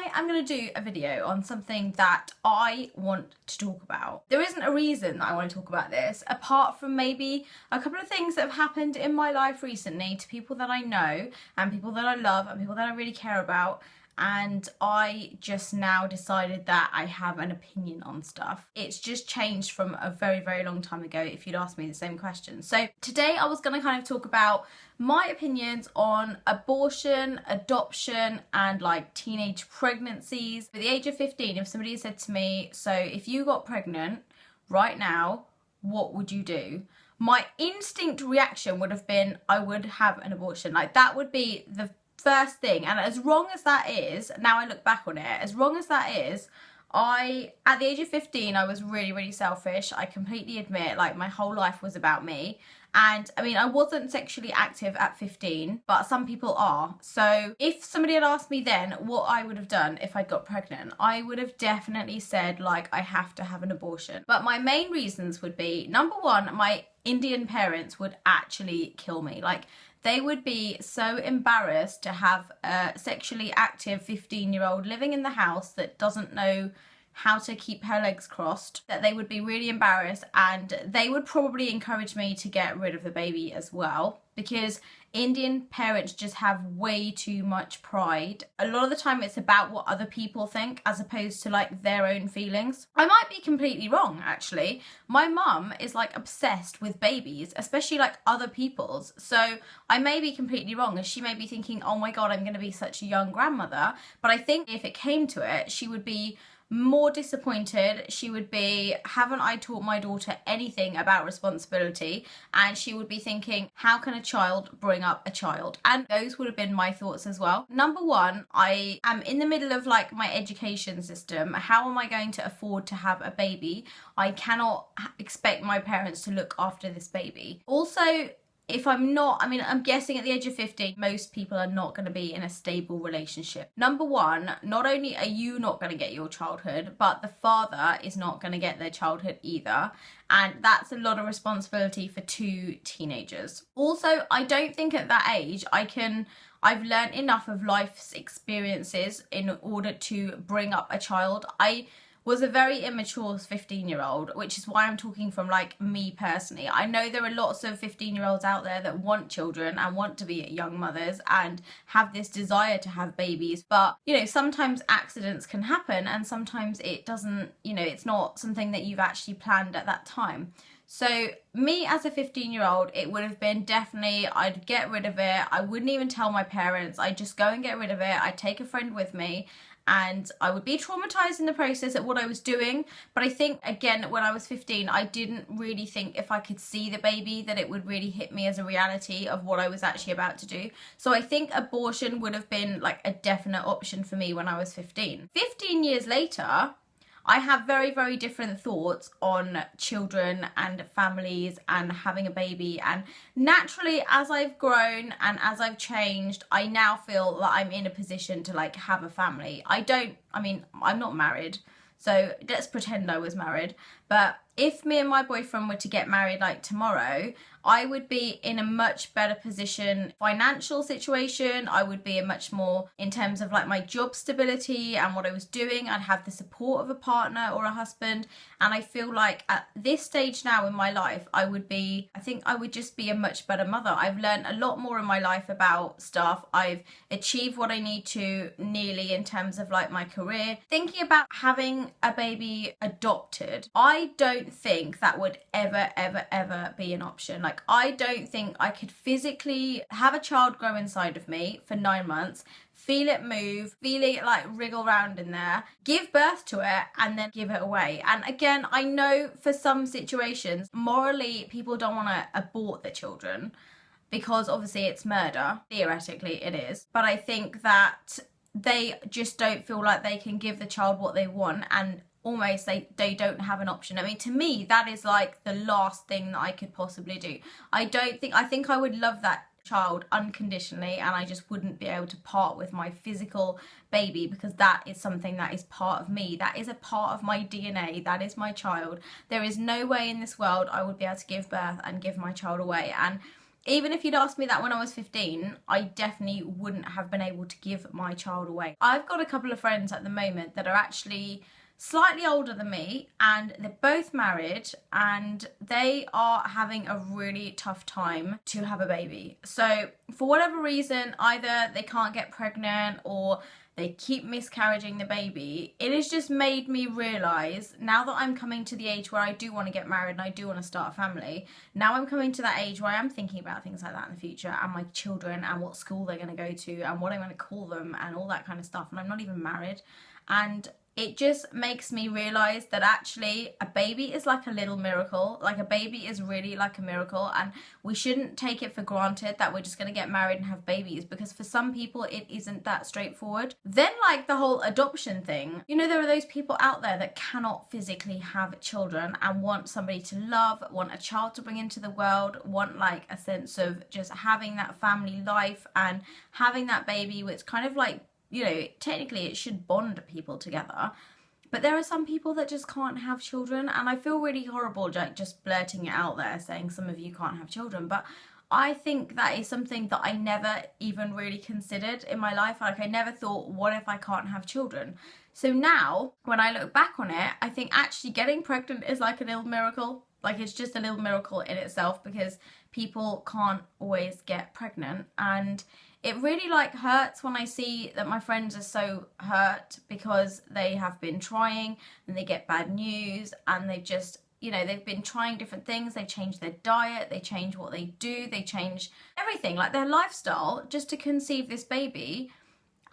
I am going to do a video on something that I want to talk about. There isn't a reason that I want to talk about this, apart from maybe a couple of things that have happened in my life recently to people that I know and people that I love and people that I really care about. And I just now decided that I have an opinion on stuff. It's just changed from a very, very long time ago if you'd asked me the same question. So today I was going to kind of talk about my opinions on abortion, adoption, and like teenage pregnancies. At the age of 15, if somebody said to me, so if you got pregnant right now, what would you do? My instinct reaction would have been, I would have an abortion. Like that would be the first thing. And as wrong as that is, now I look back on it, as wrong as that is, at the age of 15, I was really, really selfish. I completely admit, like my whole life was about me. And I mean, I wasn't sexually active at 15, but some people are. So if somebody had asked me then what I would have done if I got pregnant, I would have definitely said like, I have to have an abortion. But my main reasons would be, number one, my Indian parents would actually kill me. Like, they would be so embarrassed to have a sexually active 15-year-old living in the house that doesn't know how to keep her legs crossed, that they would be really embarrassed, and they would probably encourage me to get rid of the baby as well, because Indian parents just have way too much pride. A lot of the time it's about what other people think as opposed to like their own feelings. I might be completely wrong actually. My mum is like obsessed with babies, especially like other people's. So I may be completely wrong and she may be thinking, oh my God, I'm going to be such a young grandmother. But I think if it came to it, she would be more disappointed. She would be, haven't I taught my daughter anything about responsibility? And she would be thinking, how can a child bring up a child? And those would have been my thoughts as well. Number one, I am in the middle of like my education system. How am I going to afford to have a baby? I cannot expect my parents to look after this baby. Also, if I'm not, I mean, I'm guessing at the age of 50, most people are not going to be in a stable relationship. Number one, not only are you not going to get your childhood, but the father is not going to get their childhood either. And that's a lot of responsibility for two teenagers. Also, I don't think at that age I've learned enough of life's experiences in order to bring up a child. I was a very immature 15-year-old, which is why I'm talking from like me personally. I know there are lots of 15-year-olds out there that want children and want to be young mothers and have this desire to have babies, but you know, sometimes accidents can happen and sometimes it doesn't, you know, it's not something that you've actually planned at that time. So me as a 15-year-old, it would have been definitely, I'd get rid of it. I wouldn't even tell my parents. I'd just go and get rid of it. I'd take a friend with me. And I would be traumatized in the process at what I was doing. But I think, again, when I was 15, I didn't really think if I could see the baby that it would really hit me as a reality of what I was actually about to do. So I think abortion would have been like a definite option for me when I was 15. 15 years later, I have very, very different thoughts on children and families and having a baby. And naturally, as I've grown and as I've changed, I now feel that I'm in a position to like have a family. I'm not married, so let's pretend I was married. But if me and my boyfriend were to get married like tomorrow, I would be in a much better position, financial situation. I would be a much more in terms of like my job stability and what I was doing. I'd have the support of a partner or a husband. And I feel like at this stage now in my life, I think I would just be a much better mother. I've learned a lot more in my life about stuff. I've achieved what I need to nearly in terms of like my career. Thinking about having a baby adopted, I don't think that would ever be an option. Like, I don't think I could physically have a child grow inside of me for 9 months, feel it move, feel it like wriggle around in there, give birth to it, and then give it away. And again, I know for some situations, morally, people don't want to abort their children because obviously it's murder. Theoretically, it is. But I think that they just don't feel like they can give the child what they want, and almost they don't have an option. I mean, to me, that is like the last thing that I could possibly do. I think I would love that child unconditionally, and I just wouldn't be able to part with my physical baby because that is something that is part of me. That is a part of my DNA. That is my child. There is no way in this world I would be able to give birth and give my child away. And Even if you'd asked me that when I was 15, I definitely wouldn't have been able to give my child away. I've got a couple of friends at the moment that are actually slightly older than me, and they're both married, and they are having a really tough time to have a baby. So for whatever reason, either they can't get pregnant or they keep miscarrying the baby. It has just made me realise, now that I'm coming to the age where I do want to get married and I do want to start a family, now I'm coming to that age where I am thinking about things like that in the future, and my children, and what school they're going to go to, and what I'm going to call them, and all that kind of stuff. And I'm not even married. And it just makes me realise that actually a baby is like a little miracle. Like, a baby is really like a miracle, and we shouldn't take it for granted that we're just going to get married and have babies, because for some people it isn't that straightforward. Then, like, the whole adoption thing, you know, there are those people out there that cannot physically have children and want somebody to love, want a child to bring into the world, want like a sense of just having that family life and having that baby, which kind of like, you know, technically it should bond people together. But there are some people that just can't have children, and I feel really horrible like just blurting it out there saying some of you can't have children, but I think that is something that I never even really considered in my life. Like, I never thought, what if I can't have children? So now when I look back on it, I think actually getting pregnant is like a little miracle. Like, it's just a little miracle in itself, because people can't always get pregnant. And it really like hurts when I see that my friends are so hurt because they have been trying and they get bad news, and they've just, you know, they've been trying different things. They change their diet, they change what they do, they change everything, like their lifestyle, just to conceive this baby.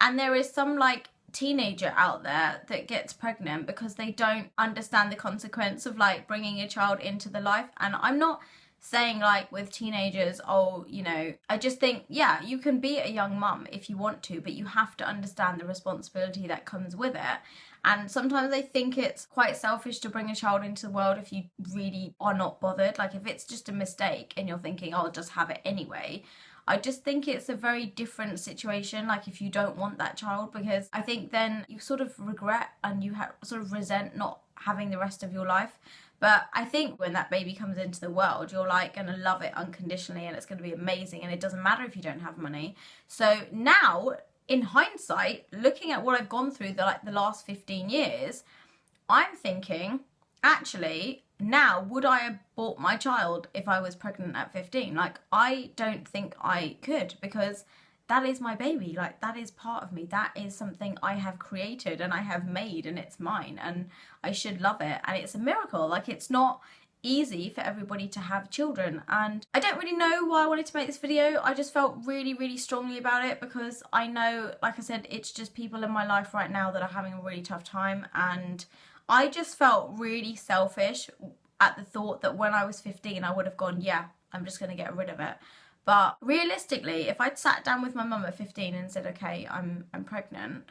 And there is some like teenager out there that gets pregnant because they don't understand the consequence of like bringing a child into the life. And I'm not saying like with teenagers, oh, you know, I just think, yeah, you can be a young mum if you want to, but you have to understand the responsibility that comes with it. And sometimes I think it's quite selfish to bring a child into the world if you really are not bothered. Like, if it's just a mistake and you're thinking, oh, I'll just have it anyway, I just think it's a very different situation, like if you don't want that child, because I think then you sort of regret and you sort of resent not having the rest of your life. But I think when that baby comes into the world, you're like going to love it unconditionally, and it's going to be amazing, and it doesn't matter if you don't have money. So now, in hindsight, looking at what I've gone through the last 15 years, I'm thinking, actually, now, would I have bought my child if I was pregnant at 15? Like, I don't think I could, because that is my baby. Like, that is part of me. That is something I have created and I have made, and it's mine, and I should love it. And it's a miracle. Like, it's not easy for everybody to have children. And I don't really know why I wanted to make this video. I just felt really, really strongly about it, because I know, like I said, it's just people in my life right now that are having a really tough time. And I just felt really selfish at the thought that when I was 15, I would have gone, yeah, I'm just going to get rid of it. But realistically, if I'd sat down with my mum at 15 and said, okay, I'm pregnant,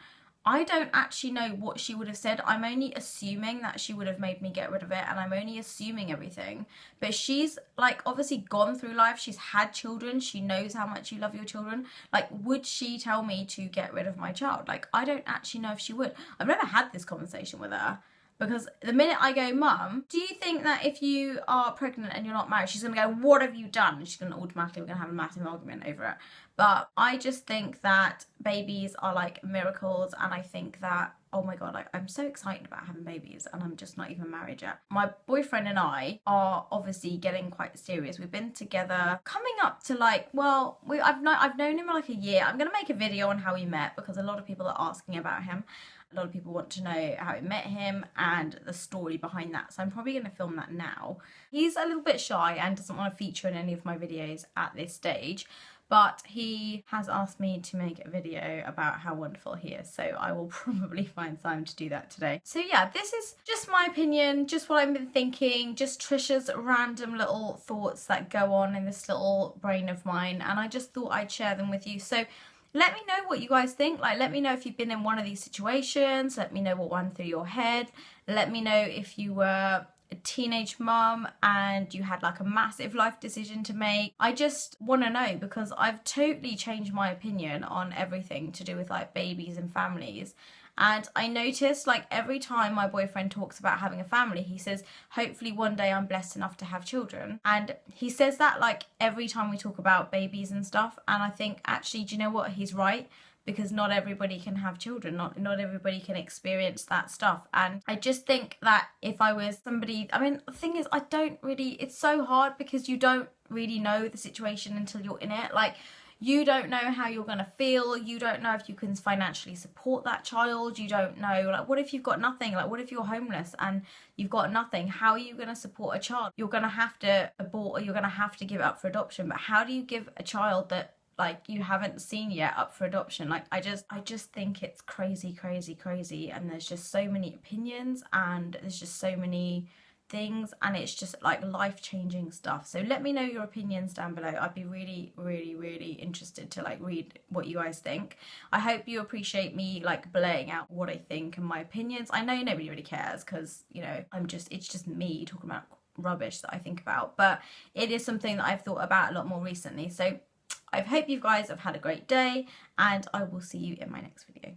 I don't actually know what she would have said. I'm only assuming that she would have made me get rid of it, and I'm only assuming everything. But she's like obviously gone through life. She's had children. She knows how much you love your children. Like, would she tell me to get rid of my child? Like, I don't actually know if she would. I've never had this conversation with her. Because the minute I go, Mum, do you think that if you are pregnant and you're not married, she's going to go, what have you done? And she's going to automatically, we're going to have a massive argument over it. But I just think that babies are like miracles. And I think that, oh my God, like, I'm so excited about having babies, and I'm just not even married yet. My boyfriend and I are obviously getting quite serious. We've been together coming up to like, well, I've known him for like a year. I'm going to make a video on how we met, because a lot of people are asking about him. A lot of people want to know how I met him and the story behind that. So I'm probably going to film that now. He's a little bit shy and doesn't want to feature in any of my videos at this stage. But he has asked me to make a video about how wonderful he is. So I will probably find time to do that today. So yeah, this is just my opinion, just what I've been thinking, just Trisha's random little thoughts that go on in this little brain of mine. And I just thought I'd share them with you. So let me know what you guys think. Like, let me know if you've been in one of these situations. Let me know what went through your head. Let me know if you were a teenage mum and you had like a massive life decision to make. I just want to know, because I've totally changed my opinion on everything to do with like babies and families. And I noticed, like, every time my boyfriend talks about having a family, he says, hopefully one day I'm blessed enough to have children. And he says that like every time we talk about babies and stuff. And I think, actually, do you know what? He's right, because not everybody can have children, not everybody can experience that stuff. And I just think that if I was somebody, I mean, the thing is, I don't really, it's so hard because you don't really know the situation until you're in it. Like, you don't know how you're going to feel. You don't know if you can financially support that child. You don't know, like, what if you've got nothing? Like, what if you're homeless and you've got nothing? How are you going to support a child? You're going to have to abort, or you're going to have to give it up for adoption. But how do you give a child that, like, you haven't seen yet up for adoption? Like, I just think it's crazy, crazy, crazy. And there's just so many opinions, and there's just so many things, and it's just like life-changing stuff. So let me know your opinions down below. I'd be really, really, really interested to like read what you guys think. I hope you appreciate me like blaying out what I think and my opinions. I know nobody really cares, because, you know, it's just me talking about rubbish that I think about, but it is something that I've thought about a lot more recently. So I hope you guys have had a great day, and I will see you in my next video.